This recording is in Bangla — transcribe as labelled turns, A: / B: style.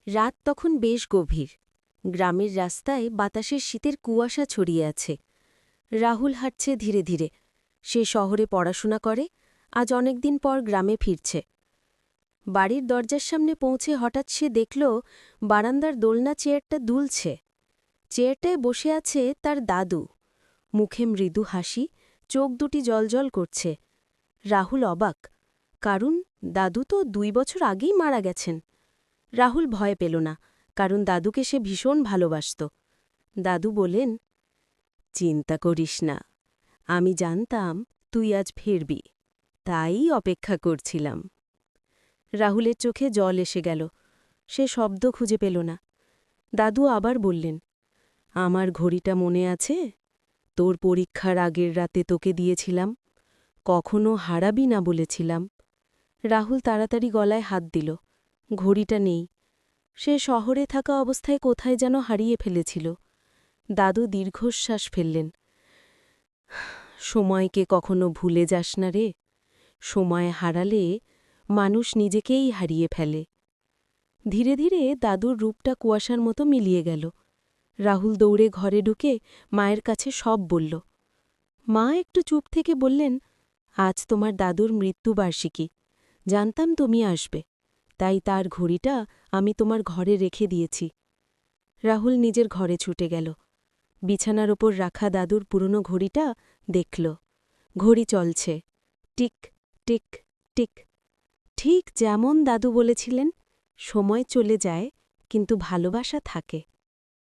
A: রাত তখন বেশ গভীর। গ্রামের রাস্তায় বাতাসের শীতের কুয়াশা ছড়িয়ে আছে। রাহুল হাঁটছে ধীরে ধীরে। সে শহরে পড়াশোনা করে, আজ অনেকদিন পর গ্রামে ফিরছে। বাড়ির দরজার সামনে পৌঁছে হঠাৎ সে দেখল বারান্দার দোলনা চেয়ারটা দুলছে। চেয়ারটায় বসে আছে তার দাদু। মুখে মৃদু হাসি, চোখ দুটি জলজল করছে। রাহুল অবাক, কারণ দাদু তো 2 বছর আগেই মারা গেছেন। রাহুল ভয় পেল না, কারণ দাদুকে সে ভীষণ ভালোবাসত। দাদু বলেন, চিন্তা করিস না, আমি জানতাম তুই আজ ফিরবি, তাই অপেক্ষা করছিলাম। রাহুলের চোখে জল এসে গেল। সে শব্দ খুঁজে পেল না। দাদু আবার বললেন, আমার ঘড়িটা মনে আছে? তোর পরীক্ষার আগের রাতে তোকে দিয়েছিলাম, কখনো হারাবি না বলেছিলাম। রাহুল তাড়াতাড়ি গলায় হাত দিল। ঘড়িটা নেই। সে শহরে থাকা অবস্থায় কোথায় যেন হারিয়ে ফেলেছিল। দাদু দীর্ঘশ্বাস ফেললেন। সময়কে কখনো ভুলে যাস না রে, সময় হারালে মানুষ নিজেকেই হারিয়ে ফেলে। ধীরে ধীরে দাদুর রূপটা কুয়াশার মতো মিলিয়ে গেল। রাহুল দৌড়ে ঘরে ঢুকে মায়ের কাছে সব বলল। মা একটু চুপ থেকে বললেন, আজ তোমার দাদুর মৃত্যুবার্ষিকী, জানতাম তুমি আসবে, তাই তার ঘড়িটা আমি তোমার ঘরে রেখে দিয়েছি। রাহুল নিজের ঘরে ছুটে গেল। বিছানার ওপর রাখা দাদুর পুরনো ঘড়িটা দেখল। ঘড়ি চলছে, টিক টিক টিক। ঠিক যেমন দাদু বলেছিলেন, সময় চলে যায় কিন্তু ভালোবাসা থাকে।